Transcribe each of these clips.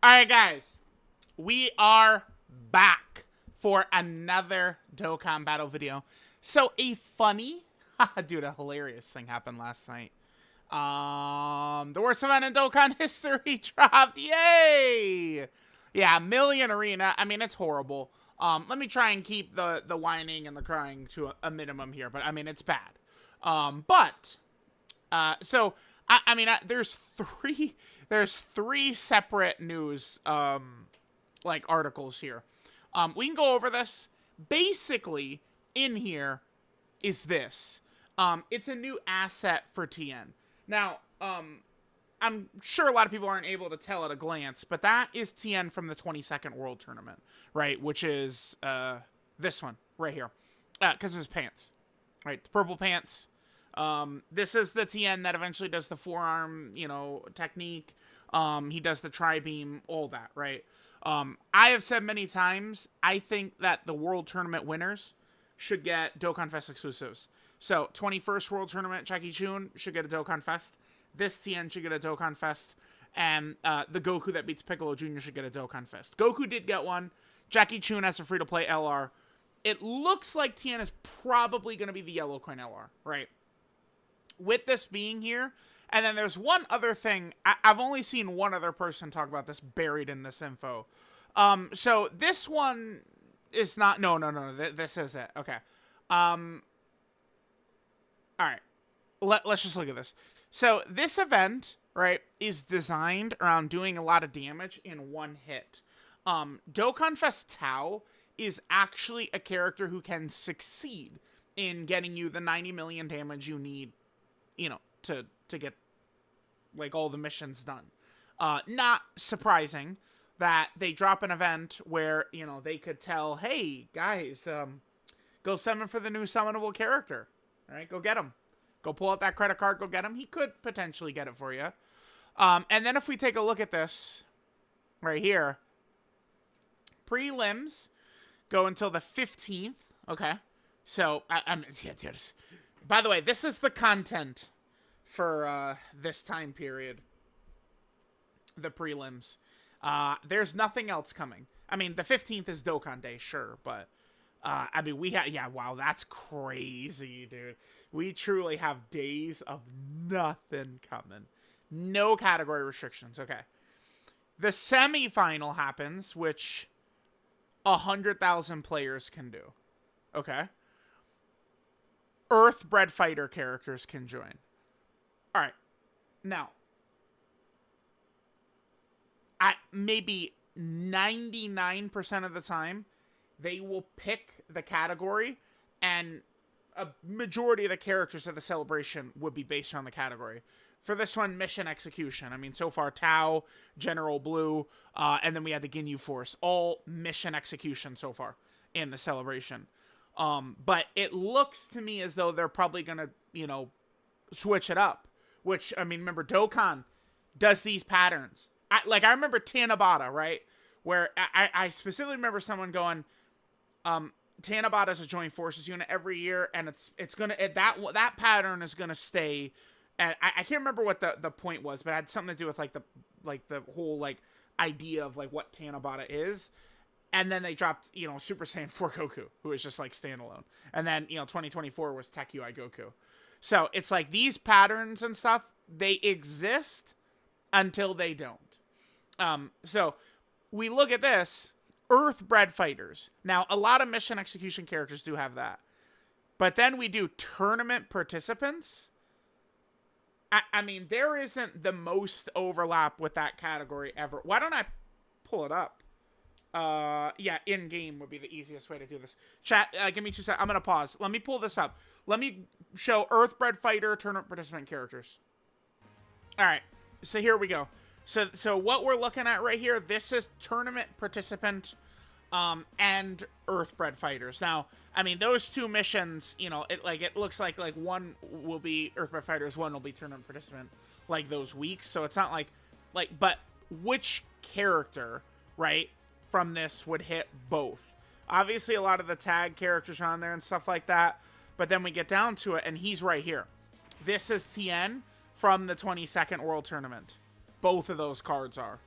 Alright, guys. We are back for another Dokkan battle video. So, a funny, dude, a hilarious thing happened last night. The worst event in Dokkan history dropped. Yay! Yeah, Million Arena. I mean, it's horrible. Let me try and keep the whining and the crying to a minimum here, but I mean, it's bad. There's three separate news, like articles here. We can go over this. Basically, in here is this. It's a new asset for TIEN. Now, I'm sure a lot of people aren't able to tell at a glance, but that is TIEN from the 22nd World Tournament, right? Which is, this one right here. Because of his pants, right? The purple pants. This is the TIEN that eventually does the forearm, technique. He does the tri-beam, all that, right? I have said many times, I think that the World Tournament winners should get Dokkan Fest exclusives. So, 21st World Tournament, Jackie Chun should get a Dokkan Fest. This TIEN should get a Dokkan Fest. And the Goku that beats Piccolo Jr. should get a Dokkan Fest. Goku did get one. Jackie Chun has a free-to-play LR. It looks like TIEN is probably going to be the Yellow Coin LR, right? With this being here, and then there's one other thing. I've only seen one other person talk about this buried in this info. So this one is not, no, this is it. Okay. All right. Let's just look at this. So this event, right, is designed around doing a lot of damage in one hit. Dokkan Fest Tao is actually a character who can succeed in getting you the 90 million damage you need, to get, like, all the missions done. Not surprising that they drop an event where, they could tell, hey, guys, go summon for the new summonable character. All right, go get him. Go pull out that credit card, go get him. He could potentially get it for you. And then if we take a look at this right here, prelims go until the 15th. Okay. So, by the way, this is the content for this time period. The prelims. There's nothing else coming. I mean, the 15th is Dokkan Day, sure, but wow, that's crazy, dude. We truly have days of nothing coming. No category restrictions. Okay. The semifinal happens, which 100,000 players can do. Okay. Earth-bred fighter characters can join. All right. Now, maybe 99% of the time, they will pick the category, and a majority of the characters of the celebration would be based on the category. For this one, mission execution. I mean, so far, Tao, General Blue, and then we had the Ginyu Force. All mission execution so far in the celebration. But it looks to me as though they're probably going to, switch it up. Which, I mean, remember, Dokkan does these patterns. I remember Tanabata, right? Where I specifically remember someone going, Tanabata is a joint forces unit every year, and it's gonna, that pattern is gonna stay. And I can't remember what the point was, but it had something to do with the whole idea of what Tanabata is. And then they dropped, Super Saiyan 4 Goku, who is just standalone. And then, 2024 was Tech UI Goku. So it's these patterns and stuff, they exist until they don't. So we look at this, Earth-bred fighters. Now, a lot of mission execution characters do have that. But then we do tournament participants. I mean, there isn't the most overlap with that category ever. Why don't I pull it up? Yeah, in-game would be the easiest way to do this. Chat, give me 2 seconds. I'm going to pause. Let me pull this up. Let me show Earth-bred fighter tournament participant characters. All right. So here we go. So what we're looking at right here, this is tournament participant and Earth-bred fighters. Now, I mean, those two missions, it looks like one will be Earth-bred fighters, one will be tournament participant, those weeks. So it's not but which character, right, from this would hit both? Obviously, a lot of the tag characters are on there and stuff like that. But then we get down to it, and he's right here. This is TIEN from the 22nd World Tournament. Both of those cards are.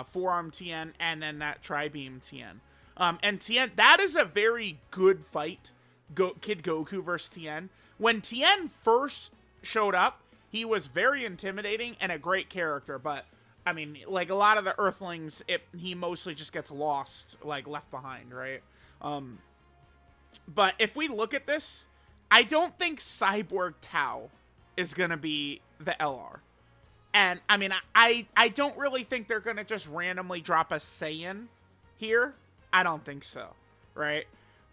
Forearm TN, and then that Tri-Beam TN. And TN, that is a very good fight, Kid Goku versus TN. When TN first showed up, he was very intimidating and a great character, but, I mean, like, a lot of the Earthlings, he mostly just gets lost, like, left behind, right? But if we look at this, I don't think Cyborg Tao is gonna be the LR. And, I mean, I don't really think they're going to just randomly drop a Saiyan here. I don't think so, right?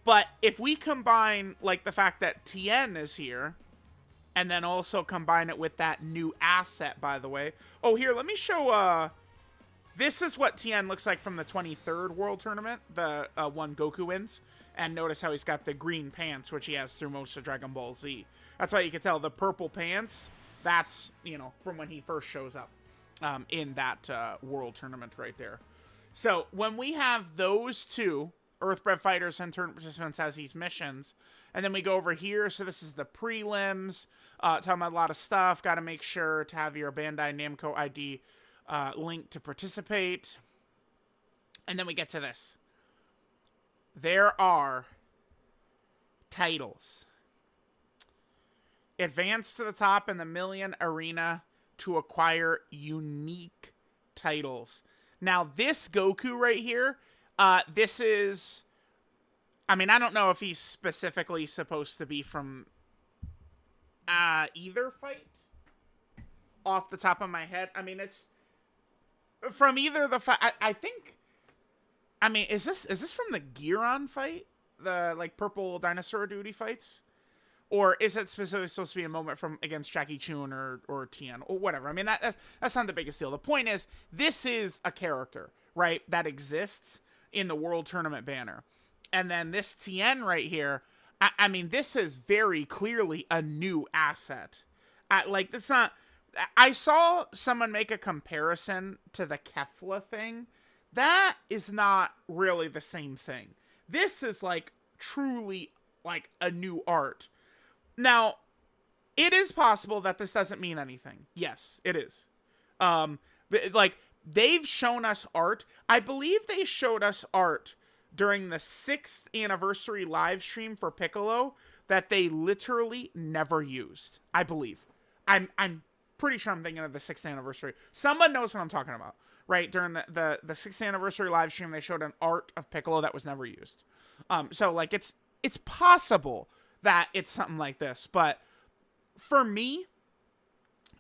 But if we combine, like, the fact that TN is here, and then also combine it with that new asset, by the way. Oh, here, let me show, this is what TN looks like from the 23rd World Tournament, the one Goku wins. And notice how he's got the green pants, which he has through most of Dragon Ball Z. That's why you can tell the purple pants... That's, you know, from when he first shows up in that world tournament right there. So when we have those two, Earthbred fighters and tournament participants as these missions, and then we go over here. So this is the prelims, talking about a lot of stuff. Got to make sure to have your Bandai Namco ID link to participate. And then we get to this. There are titles. Advance to the top in the Million Arena to acquire unique titles. Now, this Goku right here, this is... I mean, I don't know if he's specifically supposed to be from either fight. Off the top of my head. I mean, it's... From either the fight... I think... I mean, is this from the Giron fight? The, like, purple dinosaur duty fights? Or is it specifically supposed to be a moment from against Jackie Chun or Tien or whatever? I mean, that's not the biggest deal. The point is, this is a character, right, that exists in the World Tournament banner. And then this Tien right here, I mean, this is very clearly a new asset. Like, it's not... I saw someone make a comparison to the Kefla thing. That is not really the same thing. This is, like, truly, like, a new art. Now, it is possible that this doesn't mean anything. Yes, it is. Like, they've shown us art. I believe they showed us art during the 6th anniversary live stream for Piccolo that they literally never used. I believe. I'm pretty sure I'm thinking of the 6th anniversary. Someone knows what I'm talking about, right? During the 6th anniversary live stream, they showed an art of Piccolo that was never used. So, like, it's possible that it's something like this. But for me,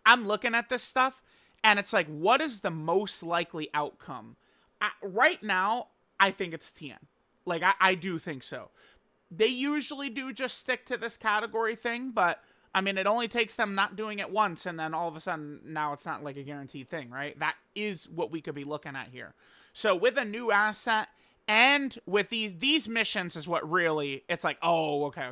I'm looking at this stuff, and it's like, what is the most likely outcome? Right now, I think it's Tien. Like, I do think so. They usually do just stick to this category thing, but, I mean, it only takes them not doing it once, and then all of a sudden, now it's not like a guaranteed thing, right? That is what we could be looking at here. So, with a new asset... And with these missions is what really, it's like, oh, okay.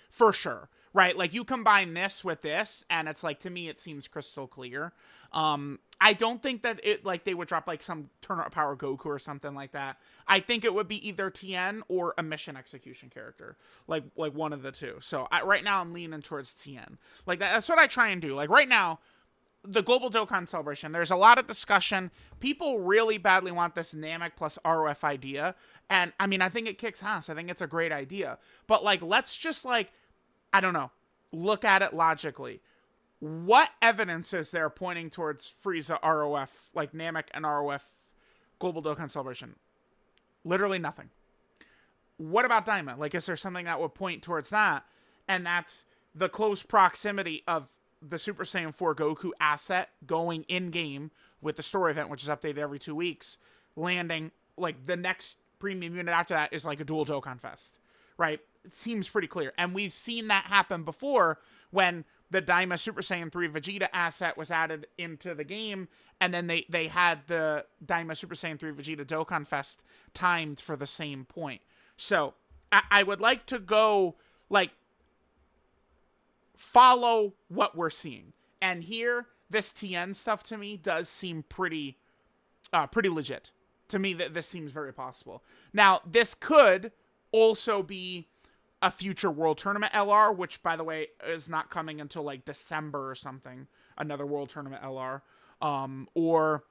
For sure, right? Like, you combine this with this, and it's like, to me, it seems crystal clear. I don't think that they would drop, like, some Turn Up Power Goku or something like that. I think it would be either Tien or a mission execution character. Like one of the two. So, right now, I'm leaning towards Tien. Like, that's what I try and do. Like, right now... The Global Dokkan Celebration, there's a lot of discussion. People really badly want this Namek plus ROF idea. And, I mean, I think it kicks ass. I think it's a great idea. But, like, let's just, like, I don't know, look at it logically. What evidence is there pointing towards Frieza ROF, like Namek and ROF Global Dokkan Celebration? Literally nothing. What about Daima? Like, is there something that would point towards that? And that's the close proximity of the Super Saiyan 4 Goku asset going in-game with the story event, which is updated every 2 weeks, landing, like, the next premium unit after that is, like, a dual Dokkan Fest, right? It seems pretty clear. And we've seen that happen before when the Daima Super Saiyan 3 Vegeta asset was added into the game, and then they had the Daima Super Saiyan 3 Vegeta Dokkan Fest timed for the same point. So, I would like to go, like, follow what we're seeing. And here, this TN stuff to me does seem pretty legit. To me, this seems very possible. Now, this could also be a future World Tournament LR, which, by the way, is not coming until, like, December or something. Another World Tournament LR. Or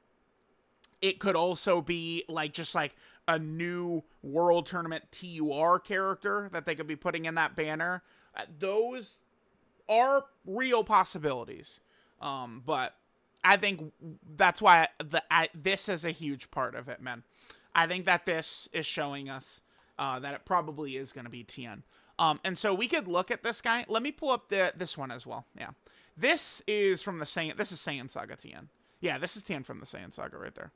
It could also be like just like a new World Tournament TUR character that they could be putting in that banner. Those are real possibilities. But I think that's why this is a huge part of it, man. I think that this is showing us that it probably is going to be TIEN. And so we could look at this guy. Let me pull up this one as well. Yeah. This is from the Saiyan. This is Saiyan Saga TIEN. Yeah, this is TIEN from the Saiyan Saga right there.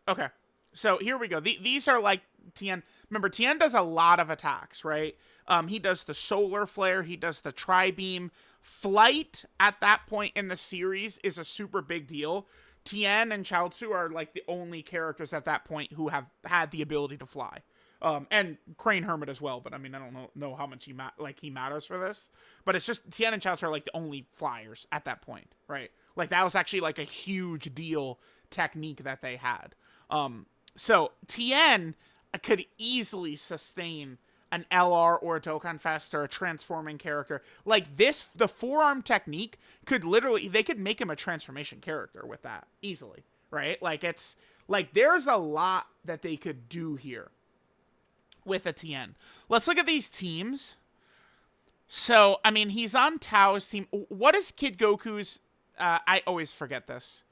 Okay. So here we go. These are like TIEN. Remember, TIEN does a lot of attacks, right? He does the solar flare. He does the tri-beam. Flight at that point in the series is a super big deal. TIEN and Chaozu are like the only characters at that point who have had the ability to fly. And Crane Hermit as well, but I mean, I don't know how much he matters for this. But it's just TIEN and Chaozu are like the only flyers at that point, right? Like that was actually like a huge deal technique that they had. So TIEN could easily sustain an LR or a Dokkan Fest or a transforming character. Like this, the forearm technique could literally, they could make him a transformation character with that easily, right? Like it's, like there's a lot that they could do here with a TIEN. Let's look at these teams. So, I mean, he's on Tao's team. What is Kid Goku's, I always forget this,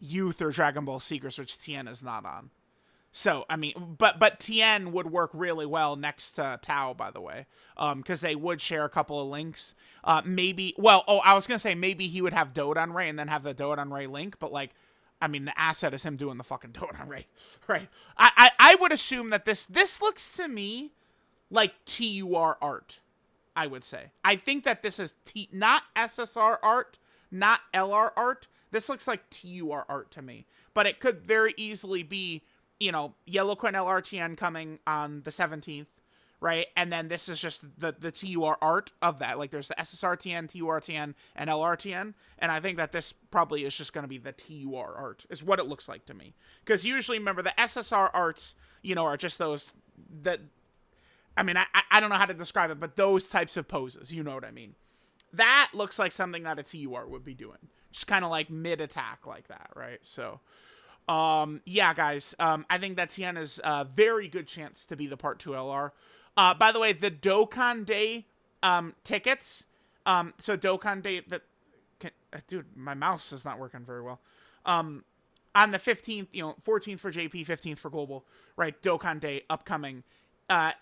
Youth or Dragon Ball Secrets, which TIEN is not on. So, I mean, but TIEN would work really well next to Tao, by the way, because they would share a couple of links. Maybe, well, I was going to say maybe he would have Dodon Ray and then have the Dodon Ray link, but like, I mean, the asset is him doing the fucking Dodon Ray, right? I would assume that this looks to me like TUR art, I would say. I think that this is not SSR art, not LR art. This looks like TUR art to me, but it could very easily be, you know, Yellow Quinn LRTN coming on the 17th, right? And then this is just the TUR art of that. Like there's the SSRTN, TURTN, and LRTN. And I think that this probably is just going to be the TUR art, is what it looks like to me. Because usually, remember, the SSR arts, you know, are just those, that, I mean, I don't know how to describe it, but those types of poses, you know what I mean? That looks like something that a TUR would be doing. Just kind of like mid-attack like that, right? So, yeah, guys, I think that TIEN is a very good chance to be the Part 2 LR. By the way, the Dokkan Day, tickets, so Dokkan Day, dude, my mouse is not working very well. On the 15th, you know, 14th for JP, 15th for Global, right? Dokkan Day upcoming,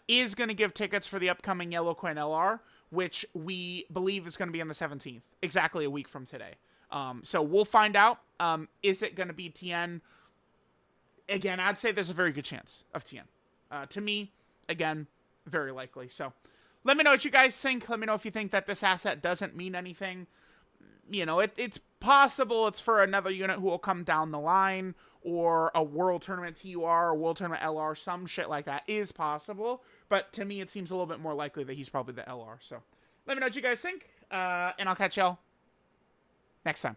is going to give tickets for the upcoming Yellow Quinn LR, which we believe is going to be on the 17th, exactly a week from today. So we'll find out. Is it going to be TIEN? Again, I'd say there's a very good chance of TIEN. To me, again, very likely. So let me know what you guys think. Let me know if you think that this asset doesn't mean anything. You know, it's possible it's for another unit who will come down the line, or a World Tournament TUR or World Tournament LR, some shit like that is possible. But to me, it seems a little bit more likely that he's probably the LR. So let me know what you guys think, and I'll catch y'all next time.